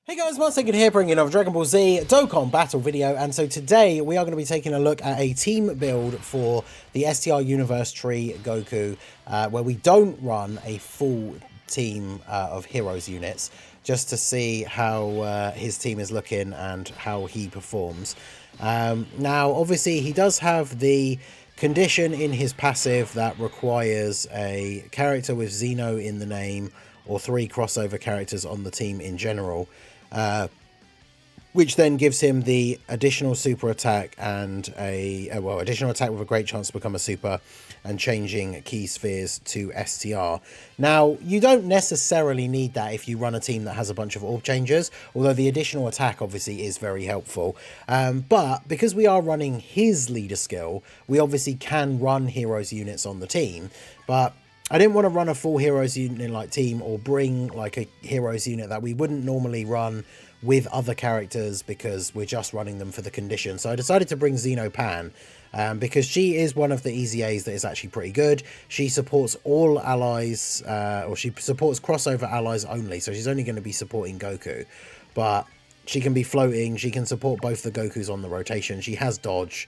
Hey guys, Martin here bringing another Dragon Ball Z Dokkan battle video, and so today we are going to be taking a look at a team build for the STR Universe Tree Goku, where we don't run a full team of heroes units, just to see how his team is looking and how he performs. Now, obviously, he does have the condition in his passive that requires a character with Xeno in the name or 3 crossover characters on the team in general. Which then gives him the additional super attack and additional attack with a great chance to become a super, and changing key spheres to STR. Now, you don't necessarily need that if you run a team that has a bunch of orb changers, although the additional attack obviously is very helpful. But because we are running his leader skill, we obviously can run heroes units on the team, but I didn't want to run a full heroes unit like team, or bring like a heroes unit that we wouldn't normally run with other characters because we're just running them for the condition. So I decided to bring Xeno Pan, because she is one of the easy A's that is actually pretty good. She supports all allies, or she supports crossover allies only, so she's only going to be supporting Goku, but she can be floating, she can support both the Gokus on the rotation, she has dodge.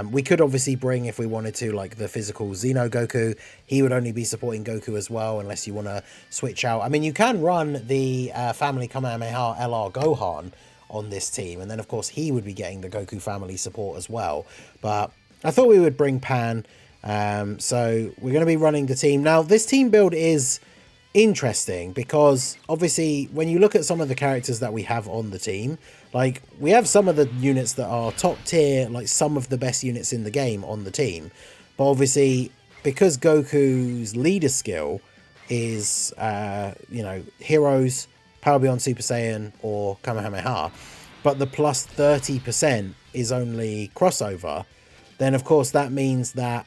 We could obviously bring, if we wanted to, like the physical Xeno Goku. He would only be supporting Goku as well, unless you want to switch out. I mean, you can run the family Kamehameha LR Gohan on this team, and then of course he would be getting the Goku family support as well. But I thought we would bring Pan, so we're going to be running the team. Now, this team build is interesting because obviously when you look at some of the characters that we have on the team, like we have some of the units that are top tier, like some of the best units in the game on the team, but obviously because Goku's leader skill is heroes, Power Beyond Super Saiyan or Kamehameha, but the plus 30% is only crossover, then of course that means that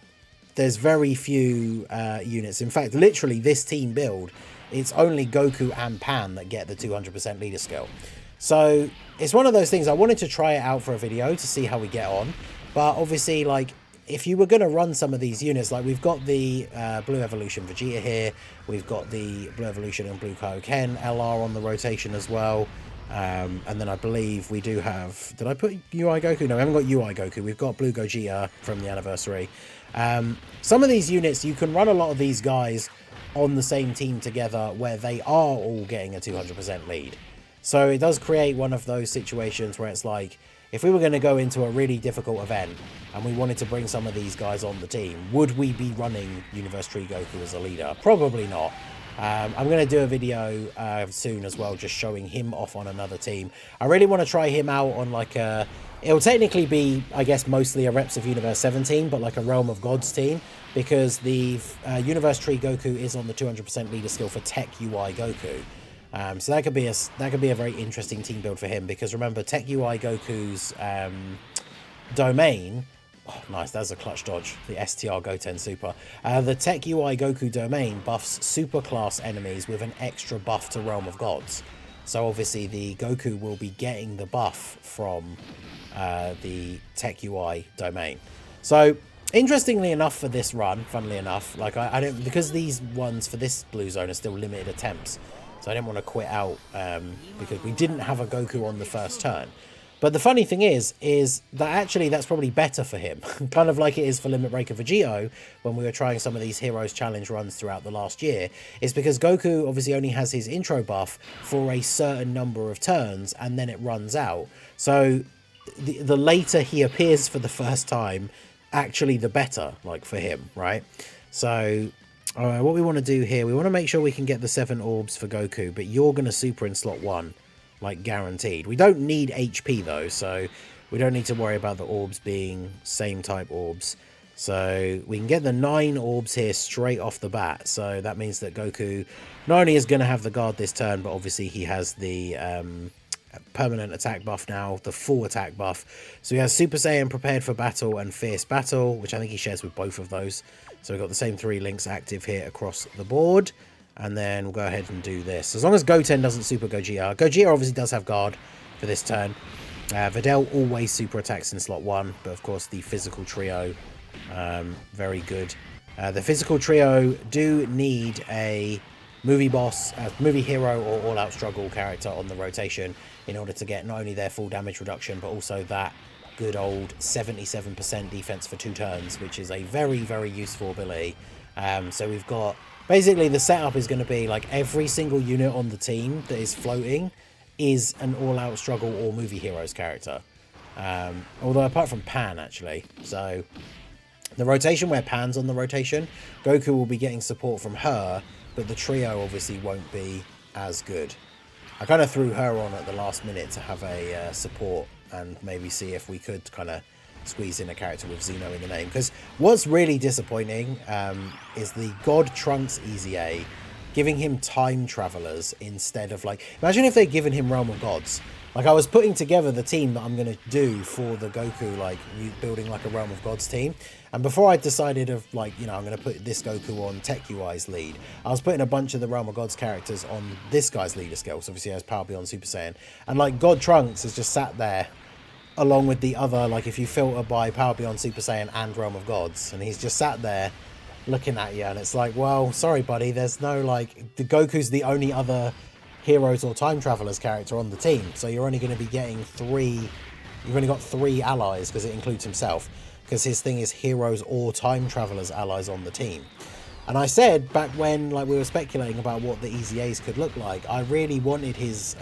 there's very few units. In fact, literally this team build, it's only Goku and Pan that get the 200% leader skill. So it's one of those things. I wanted to try it out for a video to see how we get on, but obviously, like, if you were going to run some of these units, like we've got the Blue Evolution Vegeta here, we've got the Blue Evolution and Blue Kaioken LR on the rotation as well. And then I believe we do have, did I put UI Goku? No, we haven't got UI Goku. We've got Blue Gogeta from the anniversary. Some of these units, you can run a lot of these guys on the same team together where they are all getting a 200% lead. So it does create one of those situations where it's like, if we were going to go into a really difficult event and we wanted to bring some of these guys on the team, would we be running Universe Tree Goku as a leader? Probably not. I'm going to do a video soon as well, just showing him off on another team. I really want to try him out on like a... It'll technically be, I guess, mostly a Reps of Universe 17, but like a Realm of Gods team, because the Universe Tree Goku is on the 200% leader skill for Tech UI Goku. So that could be a very interesting team build for him, because remember, Tech UI Goku's domain... Oh, nice, that's a clutch dodge, the STR Goten Super. The Tech UI Goku domain buffs super class enemies with an extra buff to Realm of Gods. So obviously the Goku will be getting the buff from the Tech UI domain. So interestingly enough for this run, funnily enough, like I don't, because these ones for this blue zone are still limited attempts, so I didn't want to quit out because we didn't have a Goku on the first turn. But the funny thing is that actually that's probably better for him, kind of like it is for Limit Breaker Vegito when we were trying some of these Heroes Challenge runs throughout the last year, is because Goku obviously only has his intro buff for a certain number of turns and then it runs out. So the later he appears for the first time, actually the better, like, for him, right? So what we want to do here, we want to make sure we can get the 7 orbs for Goku, but you're going to super in slot 1. Like, guaranteed. We don't need HP though, so we don't need to worry about the orbs being same type orbs. So we can get the 9 orbs here straight off the bat. So that means that Goku not only is going to have the guard this turn, but obviously he has the permanent attack buff now, the full attack buff. So he has Super Saiyan Prepared for Battle and Fierce Battle, which I think he shares with both of those. So we've got the same 3 links active here across the board. And then we'll go ahead and do this. As long as Goten doesn't super Gogeta. Gogeta obviously does have guard for this turn. Videl always super attacks in slot 1. But of course the physical trio, very good. The physical trio do need a movie boss, movie hero, or all-out struggle character on the rotation in order to get not only their full damage reduction, but also that good old 77% defense for 2 turns, which is a very, very useful ability. So we've got, basically the setup is going to be like every single unit on the team that is floating is an all-out struggle or movie heroes character. Although apart from Pan, actually. So the rotation where Pan's on the rotation, Goku will be getting support from her, but the trio obviously won't be as good. I kind of threw her on at the last minute to have a support and maybe see if we could kind of squeeze in a character with Xeno in the name. Because what's really disappointing is the God Trunks EZA giving him time travelers instead of, like, imagine if they'd given him Realm of Gods. Like, I was putting together the team that I'm going to do for the Goku, like, building like a Realm of Gods team. And before I decided of, like, you know, I'm going to put this Goku on Tech UI's lead, I was putting a bunch of the Realm of Gods characters on this guy's leader skill. So obviously he has Power Beyond Super Saiyan. And, like, God Trunks has just sat there along with the other, like, if you filter by Power Beyond Super Saiyan and Realm of Gods. And he's just sat there looking at you. And it's like, well, sorry, buddy. There's no, like, the Goku's the only other heroes or time travelers character on the team, so you're only going to be getting 3. You've only got 3 allies because it includes himself, because his thing is heroes or time travelers allies on the team. And I said back when, like, we were speculating about what the EZAs could look like, I really wanted his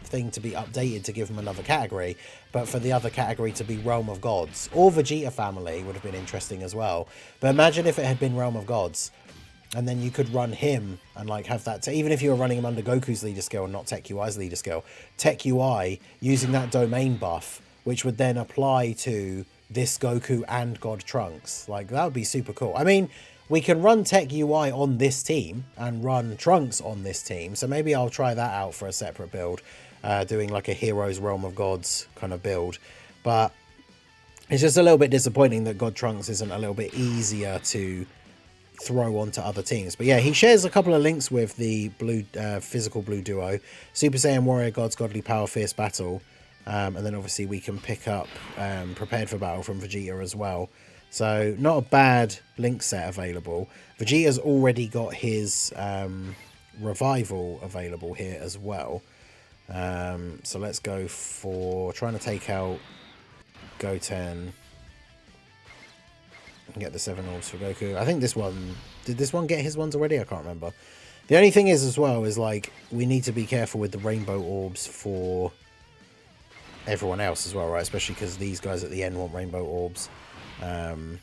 thing to be updated to give him another category, but for the other category to be Realm of Gods, or Vegeta family would have been interesting as well. But imagine if it had been Realm of Gods, and then you could run him and, like, have that, even if you were running him under Goku's leader skill and not Tech UI's leader skill, Tech UI using that domain buff, which would then apply to this Goku and God Trunks. Like, that would be super cool. I mean, we can run Tech UI on this team and run Trunks on this team, so maybe I'll try that out for a separate build, doing like a Heroes Realm of Gods kind of build. But it's just a little bit disappointing that God Trunks isn't a little bit easier to throw onto other teams. But yeah, he shares a couple of links with the blue physical blue duo, Super Saiyan Warrior Gods Godly Power Fierce Battle, and then obviously we can pick up Prepared for Battle from Vegeta as well. So not a bad link set available. Vegeta's already got his revival available here as well. So let's go for trying to take out Goten and get the 7 orbs for Goku. I think this one... Did this one get his ones already? I can't remember. The only thing is as well is, like, we need to be careful with the rainbow orbs for everyone else as well, right? Especially because these guys at the end want rainbow orbs. Vegeta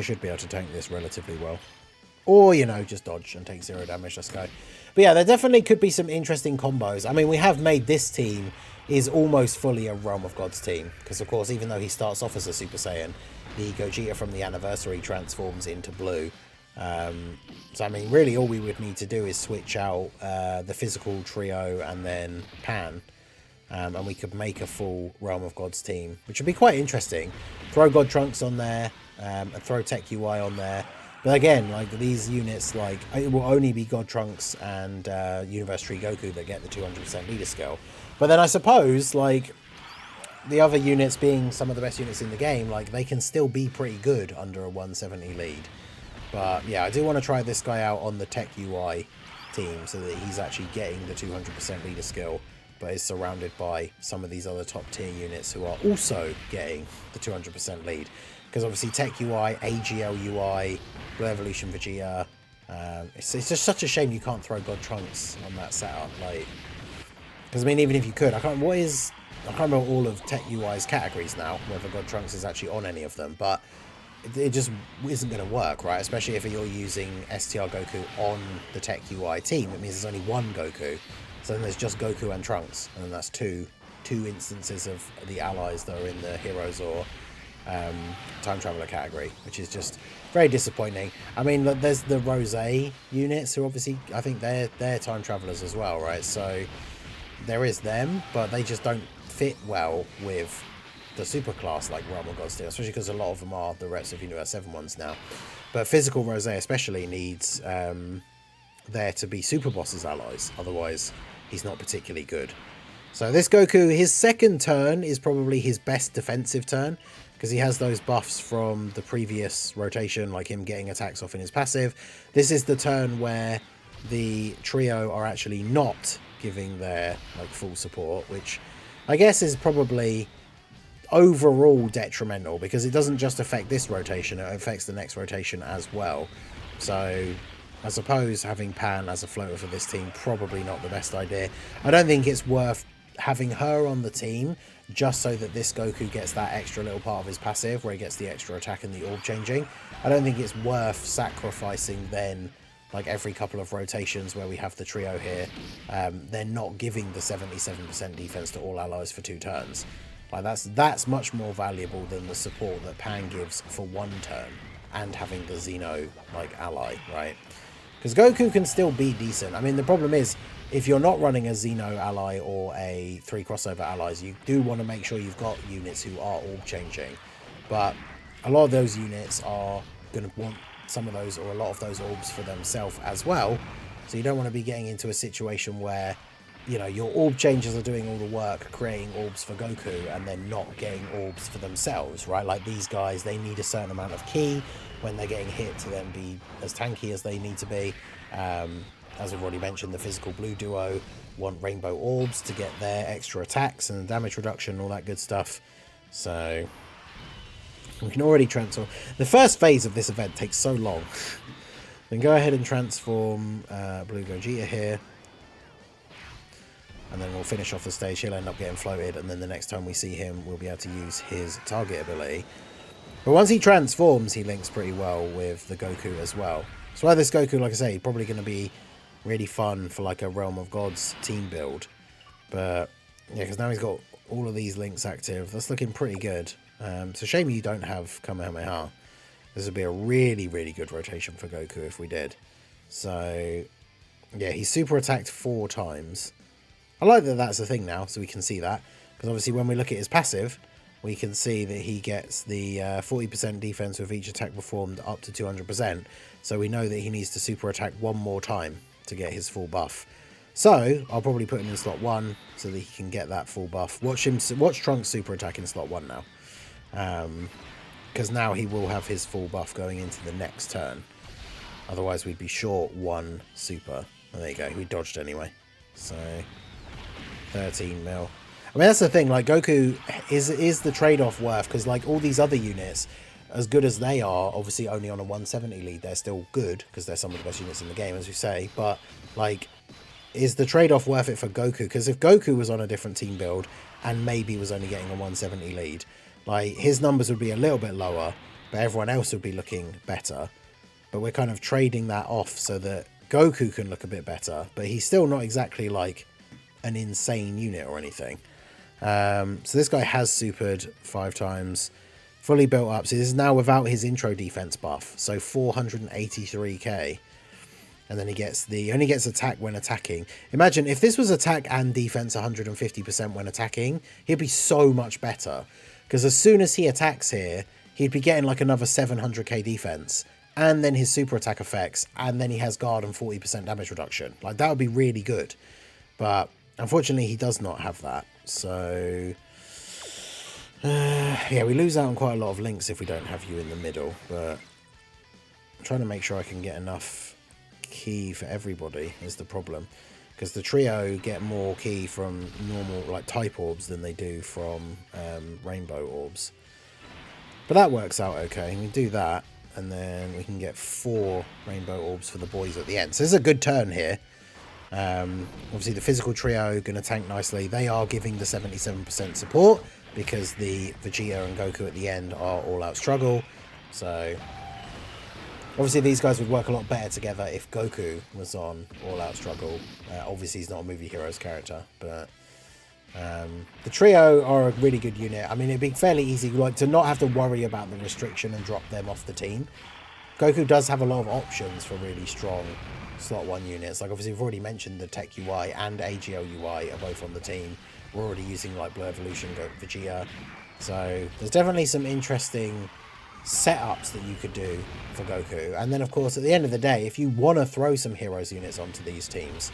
should be able to tank this relatively well. Or, you know, just dodge and take 0 damage. Let's go. But yeah, there definitely could be some interesting combos. I mean, we have made this team is almost fully a Realm of Gods team. Because, of course, even though he starts off as a Super Saiyan, the Gogeta from the Anniversary transforms into blue. So, I mean, really all we would need to do is switch out the physical trio and then Pan. And we could make a full Realm of Gods team, which would be quite interesting. Throw God Trunks on there, and throw Tech UI on there. But again, like, these units, like, it will only be God Trunks and Universe Tree Goku that get the 200% leader skill. But then I suppose, like, the other units being some of the best units in the game, like, they can still be pretty good under a 170 lead. But yeah, I do want to try this guy out on the Tech UI team so that he's actually getting the 200% leader skill, but is surrounded by some of these other top tier units who are also getting the 200% lead. Because obviously Tech UI, AGL UI, Blue Evolution Vegeta, it's just such a shame you can't throw God Trunks on that setup. Like, because I mean, even if you could, I can't remember all of Tech UI's categories now, whether God Trunks is actually on any of them, but it just isn't going to work, right? Especially if you're using STR Goku on the Tech UI team. It means there's only one Goku. So then there's just Goku and Trunks, and then that's two instances of the allies that are in the Heroes or Time Traveler category, which is just very disappointing. I mean, there's the Rose units who obviously, I think they're Time Travelers as well, right? So there is them, but they just don't fit well with the super class like Realm of Gods do, especially because a lot of them are the Rets of Universe 7 ones now. But physical Rose especially needs there to be Super Boss's allies, otherwise he's not particularly good. So this Goku, his second turn is probably his best defensive turn, because he has those buffs from the previous rotation, like him getting attacks off in his passive. This is the turn where the trio are actually not giving their like full support, which I guess is probably overall detrimental, because it doesn't just affect this rotation, it affects the next rotation as well. So I suppose having Pan as a floater for this team, probably not the best idea. I don't think it's worth having her on the team just so that this Goku gets that extra little part of his passive where he gets the extra attack and the orb changing. I don't think it's worth sacrificing then, like every couple of rotations where we have the trio here, they're not giving the 77% defense to all allies for 2 turns. Like that's much more valuable than the support that Pan gives for 1 turn and having the Xeno like ally, right? Because Goku can still be decent. I mean, the problem is, if you're not running a Xeno ally or a 3 crossover allies, you do want to make sure you've got units who are orb changing. But a lot of those units are going to want some of those or a lot of those orbs for themselves as well. So you don't want to be getting into a situation where, you know, your orb changers are doing all the work creating orbs for Goku and then not getting orbs for themselves, right? Like these guys, they need a certain amount of ki when they're getting hit to then be as tanky as they need to be. As I've already mentioned, the physical blue duo want rainbow orbs to get their extra attacks and damage reduction and all that good stuff. So we can already transform. The first phase of this event takes so long. Then go ahead and transform Blue Gogeta here. And then we'll finish off the stage. He'll end up getting floated, and then the next time we see him, we'll be able to use his target ability. But once he transforms, he links pretty well with the Goku as well. So while this Goku, like I say, probably going to be really fun for like a Realm of Gods team build. But yeah, because now he's got all of these links active. That's looking pretty good. It's a shame you don't have Kamehameha. This would be a really, really good rotation for Goku if we did. So yeah, he's super attacked 4 times. I like that that's a thing now, so we can see that. Because obviously when we look at his passive, we can see that he gets the 40% defense with each attack performed up to 200%. So we know that he needs to super attack 1 more time to get his full buff. So I'll probably put him in slot 1 so that he can get that full buff. Watch Trunks super attack in slot 1 now. Because now he will have his full buff going into the next turn. Otherwise we'd be short 1 super. Oh, there you go, we dodged anyway. So 13 mil. I mean, that's the thing, like Goku is the trade-off worth, because like all these other units, as good as they are, obviously only on a 170 lead, they're still good because they're some of the best units in the game, as we say. But like, is the trade-off worth it for Goku? Because if Goku was on a different team build and maybe was only getting a 170 lead, like his numbers would be a little bit lower, but everyone else would be looking better. But we're kind of trading that off so that Goku can look a bit better, but he's still not exactly like an insane unit or anything. So this guy has supered 5 times, fully built up. So this is now without his intro defense buff, so 483k. And then he only gets attack when attacking. Imagine if this was attack and defense 150% when attacking, he'd be so much better. Because as soon as he attacks here, he'd be getting like another 700k defense, and then his super attack effects, and then he has guard and 40% damage reduction. Like that would be really good. But unfortunately, he does not have that. So yeah, we lose out on quite a lot of links if we don't have you in the middle. But I'm trying to make sure I can get enough ki for everybody is the problem. Because the trio get more ki from normal like type orbs than they do from rainbow orbs. But that works out okay. We do that, and then we can get 4 rainbow orbs for the boys at the end. So this is a good turn here. Obviously the physical trio going to tank nicely. They are giving the 77% support because the Vegeta and Goku at the end are all out struggle. So obviously these guys would work a lot better together if Goku was on all out struggle. Obviously he's not a movie heroes character, but the trio are a really good unit. I mean, it'd be fairly easy like to not have to worry about the restriction and drop them off the team. Goku does have a lot of options for really strong slot 1 units. Like obviously we've already mentioned the Tech UI and AGL UI are both on the team. We're already using like Blue Evolution Vegeta. So there's definitely some interesting setups that you could do for Goku. And then of course at the end of the day, if you want to throw some heroes units onto these teams,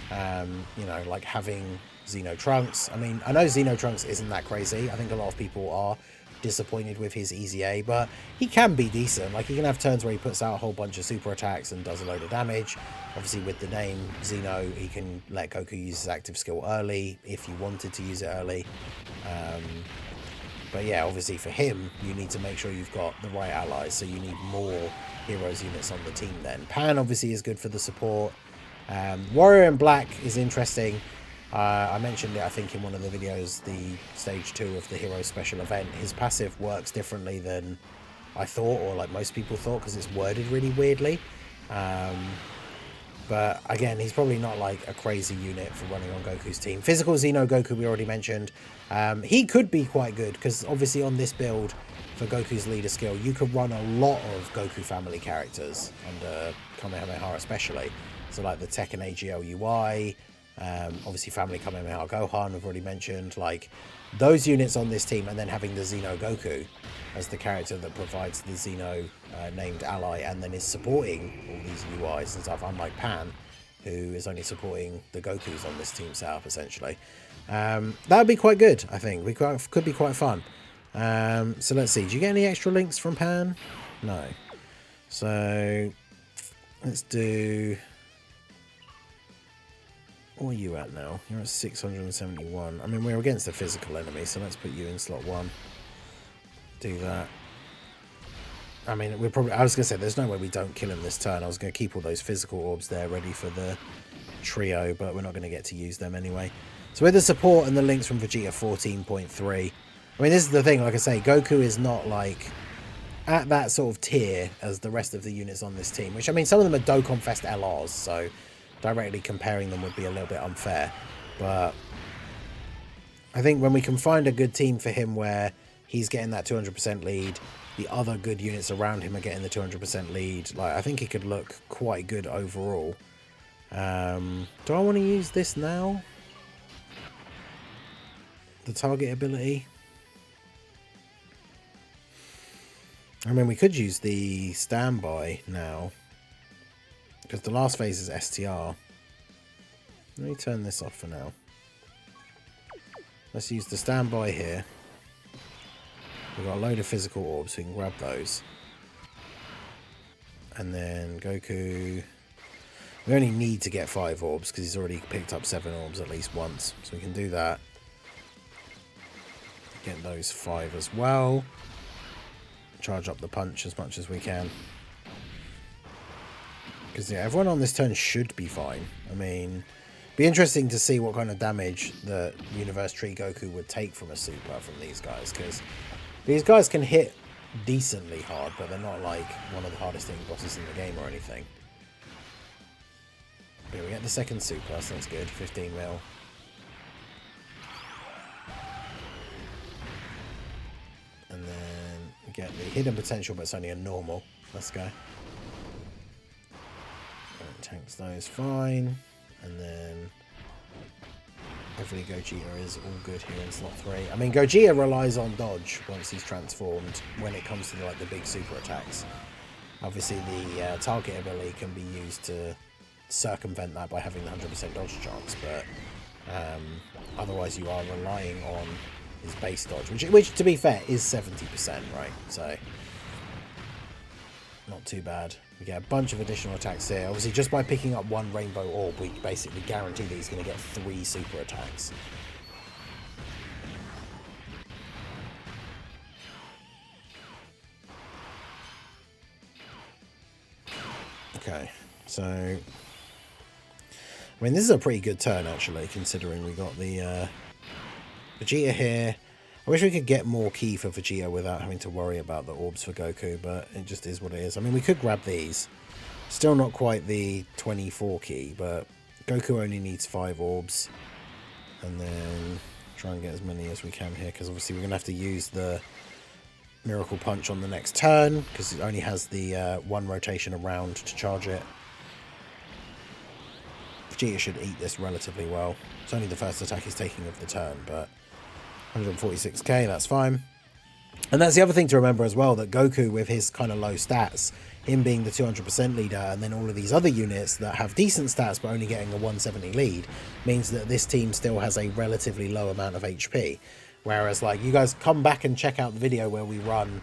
you know, like having Xeno Trunks. I mean, I know Xeno Trunks isn't that crazy. I think a lot of people are disappointed with his easy A, but he can be decent. Like, he can have turns where he puts out a whole bunch of super attacks and does a load of damage. Obviously, with the name Xeno, he can let Goku use his active skill early if you wanted to use it early. But yeah, obviously for him, you need to make sure you've got the right allies, so you need more Heroes units on the team then. Pan obviously is good for the support. Warrior in Black is interesting. I mentioned it, I think, in one of the videos, the stage 2 of the Hero Special event. His passive works differently than I thought, or like most people thought, because it's worded really weirdly. But again, he's probably not like a crazy unit for running on Goku's team. Physical Xeno Goku, we already mentioned. He could be quite good, because obviously on this build for Goku's leader skill, you could run a lot of Goku family characters under Kamehameha especially. So like the Tekken AGL UI, obviously family Kamehameha Gohan we've already mentioned, like those units on this team, and then having the Xeno Goku as the character that provides the Xeno named ally and then is supporting all these UIs and stuff, unlike Pan, who is only supporting the Gokus on this team setup essentially. That would be quite good, I think. Could be quite fun. So let's see, do you get any extra links from Pan? No. So let's do... What are you at now? You're at 671. I mean, we're against a physical enemy, so let's put you in slot 1. Do that. I mean, we're probably... I was going to say, there's no way we don't kill him this turn. I was going to keep all those physical orbs there ready for the trio, but we're not going to get to use them anyway. So with the support and the links from Vegeta 14.3... I mean, this is the thing, like I say, Goku is not, like, at that sort of tier as the rest of the units on this team, which, I mean, some of them are Dokkan Fest LRs, so... directly comparing them would be a little bit unfair, but I think when we can find a good team for him where he's getting that 200% lead, the other good units around him are getting the 200% lead, like I think he could look quite good overall. Do I want to use this now? The target ability? I mean, we could use the standby now, because the last phase is STR. Let me turn this off for now. Let's use the standby here. We've got a load of physical orbs, so we can grab those. And then Goku... We only need to get 5 orbs, because he's already picked up 7 orbs at least once. So we can do that. Get those 5 as well. Charge up the punch as much as we can. Because yeah, everyone on this turn should be fine. I mean, be interesting to see what kind of damage the Universe Tree Goku would take from a super from these guys. Because these guys can hit decently hard, but they're not like one of the hardest hitting bosses in the game or anything. But we get the second super, so that's good. 15 mil. And then we get the hidden potential, but it's only a normal. Let's go. Tanks those fine, and then hopefully Gogeta is all good here in slot 3. I mean, Gogeta relies on dodge once he's transformed when it comes to like the big super attacks. Obviously the target ability can be used to circumvent that by having the 100% dodge chance, but otherwise you are relying on his base dodge, which to be fair is 70%, right? So not too bad. We get a bunch of additional attacks here. Obviously, just by picking up 1 rainbow orb, we basically guarantee that he's going to get 3 super attacks. Okay, so... I mean, this is a pretty good turn, actually, considering we got the Vegeta here. I wish we could get more ki for Vegeta without having to worry about the orbs for Goku, but it just is what it is. I mean, we could grab these. Still not quite the 24 ki, but Goku only needs 5 orbs. And then try and get as many as we can here, because obviously we're going to have to use the Miracle Punch on the next turn, because it only has the 1 rotation around to charge it. Vegeta should eat this relatively well. It's only the first attack he's taking of the turn, but 146k, that's fine. And that's the other thing to remember as well, that Goku, with his kind of low stats, him being the 200% leader, and then all of these other units that have decent stats but only getting a 170 lead, means that this team still has a relatively low amount of HP. Whereas, like, you guys come back and check out the video where we run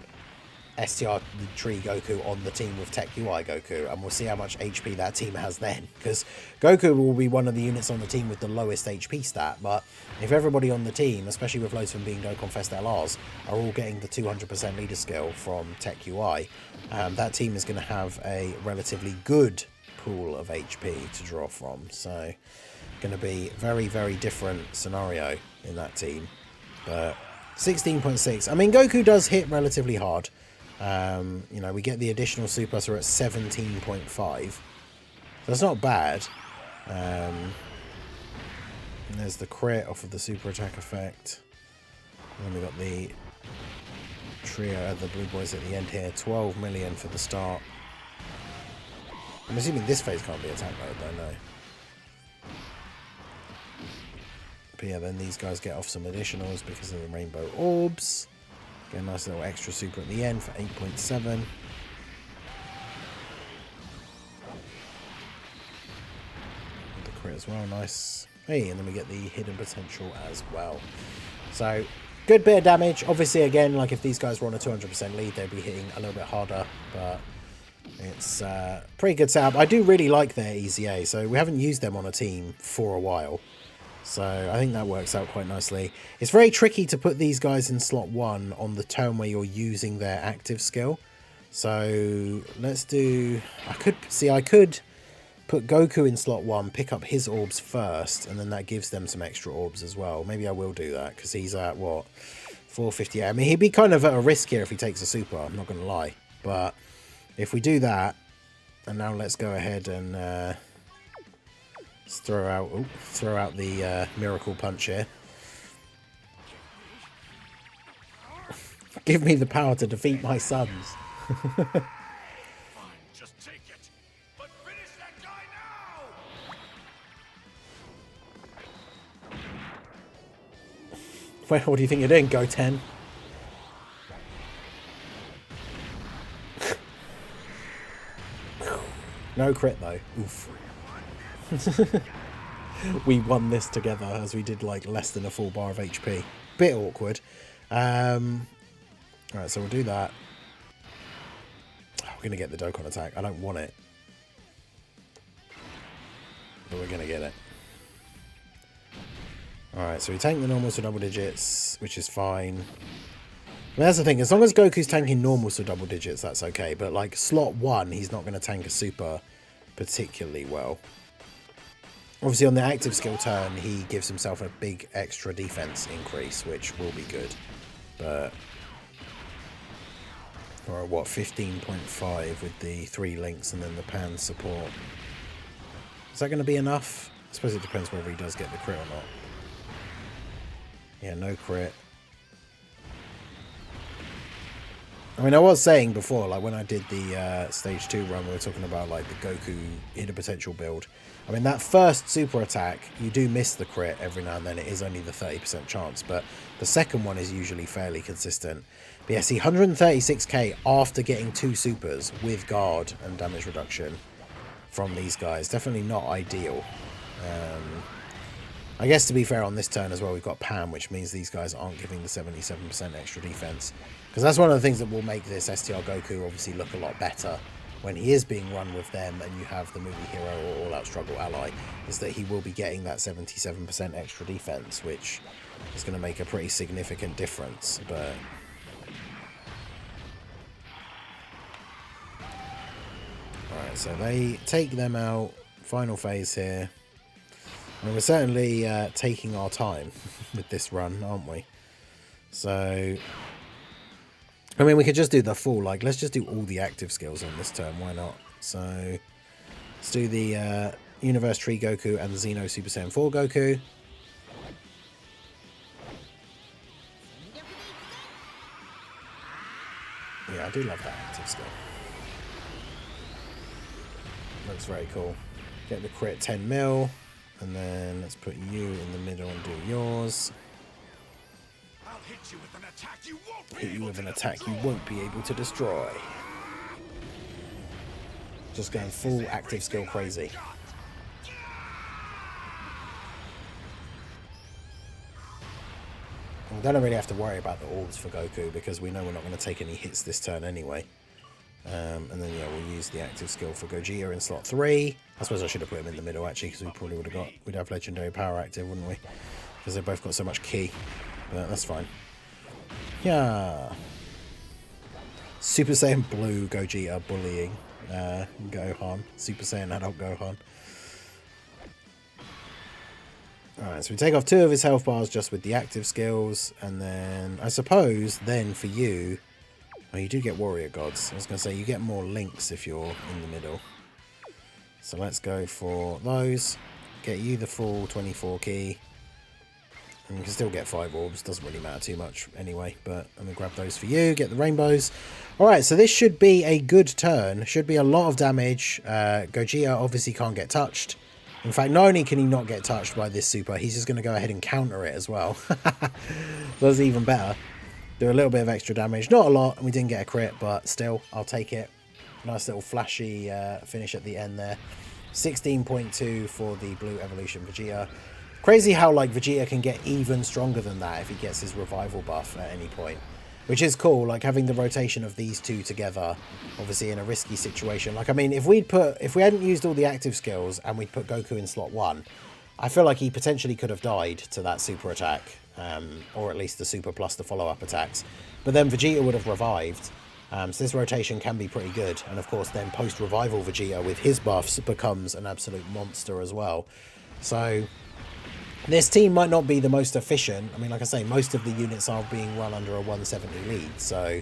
STR Tree Goku on the team with Tech UI Goku, and we'll see how much HP that team has then, because Goku will be one of the units on the team with the lowest HP stat, but if everybody on the team, especially with loads of them being Dokkan Fest LRs, are all getting the 200% leader skill from Tech UI, that team is going to have a relatively good pool of HP to draw from, so going to be very, very different scenario in that team. But 16.6, I mean, Goku does hit relatively hard. You know, we get the additional super, so we're at 17.5. That's not bad. And there's the crit off of the super attack effect. And then we got the trio of the blue boys at the end here. 12 million for the start. I'm assuming this phase can't be attack mode, though, no. But yeah, then these guys get off some additionals because of the rainbow orbs. Get a nice little extra super at the end for 8.7. The crit as well, nice. Hey, and then we get the hidden potential as well. So, good bit of damage. Obviously, again, like if these guys were on a 200% lead, they'd be hitting a little bit harder, but it's pretty good setup. I do really like their EZA, so we haven't used them on a team for a while. So I think that works out quite nicely. It's very tricky to put these guys in slot 1 on the turn where you're using their active skill. So let's do... I could put Goku in slot 1, pick up his orbs first, and then that gives them some extra orbs as well. Maybe I will do that, because he's at, what, 458. I mean, he'd be kind of at a risk here if he takes a super, I'm not going to lie. But if we do that, and now let's go ahead and... let's throw out the miracle punch here. Give me the power to defeat my sons. Fine, just take it. But finish that guy now. Well, what do you think you're doing, Goten? No crit though. Oof. We won this together as we did like less than a full bar of HP. Bit awkward. Alright, so we'll do that. Oh, we're going to get the Dokkan attack. I don't want it. But we're going to get it. Alright, so we tank the normals to double digits, which is fine. I mean, that's the thing. As long as Goku's tanking normals to double digits, that's okay. But like slot 1, he's not going to tank a super particularly well. Obviously, on the active skill turn, he gives himself a big extra defense increase, which will be good. But... or what, 15.5 with the 3 links and then the pan support. Is that going to be enough? I suppose it depends whether he does get the crit or not. Yeah, no crit. I mean, I was saying before, like when I did the stage 2 run, we were talking about like the Goku hidden potential build. I mean, that first super attack, you do miss the crit every now and then. It is only the 30% chance, but the second one is usually fairly consistent. But yeah, see, 136k after getting 2 supers with guard and damage reduction from these guys. Definitely not ideal. I guess to be fair on this turn as well, we've got Pam, which means these guys aren't giving the 77% extra defense. Because that's one of the things that will make this STR Goku obviously look a lot better when he is being run with them and you have the movie hero or all-out struggle ally, is that he will be getting that 77% extra defense, which is going to make a pretty significant difference. But alright, so they take them out. Final phase here. And we're certainly taking our time with this run, aren't we? So, I mean, we could just do the full, like, let's just do all the active skills on this turn, why not? So, let's do the Universe Tree Goku and the Xeno Super Saiyan 4 Goku. Yeah, I do love that active skill. Looks very cool. Get the crit 10 mil. And then let's put you in the middle and do yours. I'll hit you with an attack you won't Hit you with an attack you won't be able to destroy. Just going full active skill crazy. We don't really have to worry about the orbs for Goku because we know we're not going to take any hits this turn anyway. And then, yeah, we'll use the active skill for Gogeta in slot 3. I suppose I should have put him in the middle, actually, because we probably would have got... We'd have Legendary Power active, wouldn't we? Because they've both got so much ki. But that's fine. Yeah. Super Saiyan Blue Gogeta bullying Gohan. Super Saiyan Adult Gohan. Alright, so we take off 2 of his health bars just with the active skills. And then, I suppose, then for you... Oh, you do get Warrior Gods. I was going to say, you get more links if you're in the middle. So let's go for those. Get you the full 24 ki. And you can still get 5 orbs. Doesn't really matter too much anyway. But I'm going to grab those for you. Get the rainbows. Alright, so this should be a good turn. Should be a lot of damage. Gogeta obviously can't get touched. In fact, not only can he not get touched by this super, he's just going to go ahead and counter it as well. That's even better. Do a little bit of extra damage. Not a lot, and we didn't get a crit, but still, I'll take it. Nice little flashy finish at the end there. 16.2 for the Blue Evolution Vegeta. Crazy how, like, Vegeta can get even stronger than that if he gets his revival buff at any point. Which is cool, like, having the rotation of these two together, obviously in a risky situation. Like, I mean, if we hadn't used all the active skills and we'd put Goku in slot 1, I feel like he potentially could have died to that super attack. Or at least the super plus the follow-up attacks. But then Vegeta would have revived. So this rotation can be pretty good. And of course then post-revival Vegeta with his buffs becomes an absolute monster as well. So this team might not be the most efficient. I mean, like I say, most of the units are being run under a 170 lead. So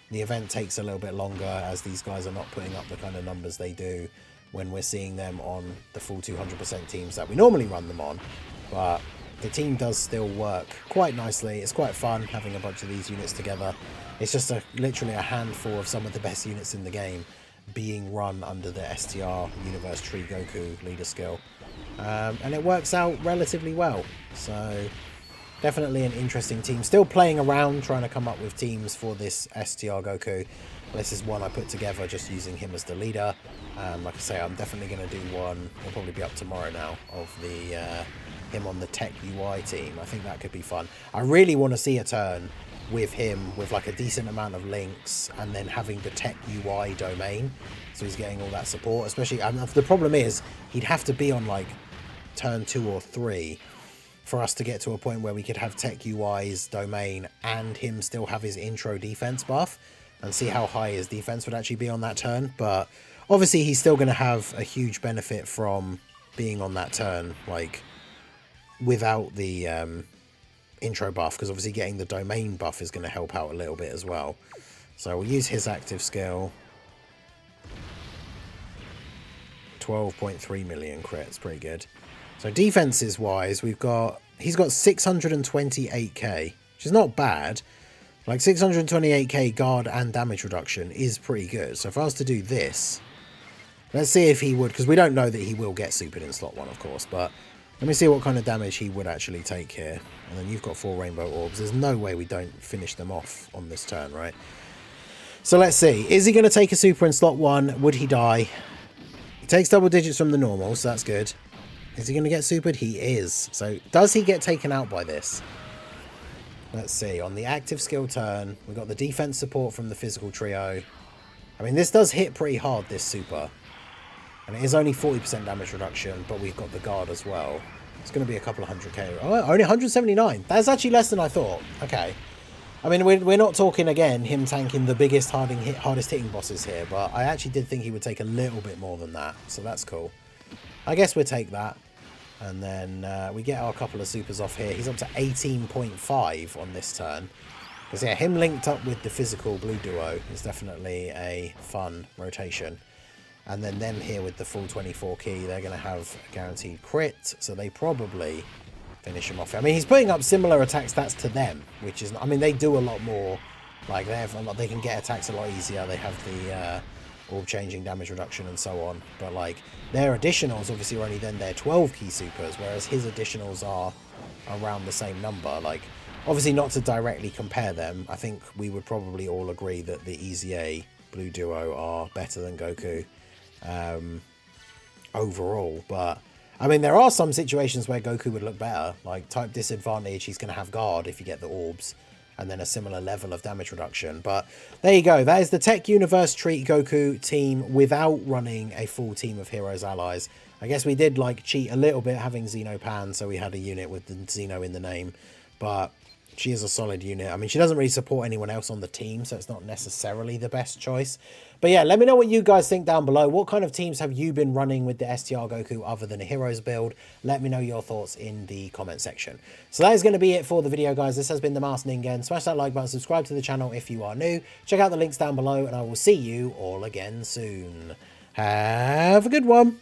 the event takes a little bit longer as these guys are not putting up the kind of numbers they do when we're seeing them on the full 200% teams that we normally run them on. But the team does still work quite nicely. It's quite fun having a bunch of these units together. It's just literally a handful of some of the best units in the game being run under the STR Universe Tree Goku leader skill. And it works out relatively well. So definitely an interesting team. Still playing around, trying to come up with teams for this STR Goku. This is one I put together just using him as the leader. Like I say, I'm definitely going to do one. It'll probably be up tomorrow now of the... him on the Tech UI team. I think that could be fun. I really want to see a turn with him with like a decent amount of links and then having the Tech UI domain, so he's getting all that support. Especially, the problem is he'd have to be on like turn 2 or 3 for us to get to a point where we could have Tech UI's domain and him still have his intro defense buff and see how high his defense would actually be on that turn. But obviously he's still going to have a huge benefit from being on that turn, like without the intro buff, because obviously getting the domain buff is going to help out a little bit as well. So we'll use his active skill. 12.3 million crits, pretty good. So defenses wise, he's got 628k, which is not bad. Like 628k guard and damage reduction is pretty good. So if I was to do this, let's see if he would, because we don't know that he will get supered in slot 1, of course, but let me see what kind of damage he would actually take here. And then you've got 4 rainbow orbs. There's no way we don't finish them off on this turn, right? So let's see. Is he going to take a super in slot 1? Would he die? He takes double digits from the normal, so that's good. Is he going to get supered? He is. So does he get taken out by this? Let's see. On the active skill turn, we've got the defense support from the physical trio. I mean, this does hit pretty hard, this super. And it is only 40% damage reduction, but we've got the guard as well. It's going to be a couple of 100k. Oh, only 179. That's actually less than I thought. Okay. I mean, we're not talking, again, him tanking the biggest, hardest hitting bosses here, but I actually did think he would take a little bit more than that, so that's cool. I guess we'll take that. And then we get our couple of supers off here. He's up to 18.5 on this turn. Because, yeah, him linked up with the physical blue duo is definitely a fun rotation. And then them here with the full 24 ki, they're going to have a guaranteed crit, so they probably finish him off. I mean, he's putting up similar attack stats to them, which is, I mean, they do a lot more. Like, they can get attacks a lot easier. They have the orb changing damage reduction and so on. But, like, their additionals obviously are only then their 12 ki supers, whereas his additionals are around the same number. Like, obviously not to directly compare them. I think we would probably all agree that the EZA blue duo are better than Goku overall, but I mean, there are some situations where Goku would look better, like type disadvantage, he's going to have guard if you get the orbs, and then a similar level of damage reduction. But there you go. That is the Tech Universe Treat Goku team without running a full team of Heroes Allies. I guess we did like cheat a little bit having Xeno Pan, so we had a unit with the Xeno in the name, but she is a solid unit. I mean, she doesn't really support anyone else on the team, so it's not necessarily the best choice. But yeah, let me know what you guys think down below. What kind of teams have you been running with the STR Goku other than a Heroes build? Let me know your thoughts in the comment section. So that is going to be it for the video, guys. This has been the Master Ningen. Smash that like button, subscribe to the channel if you are new. Check out the links down below, and I will see you all again soon. Have a good one.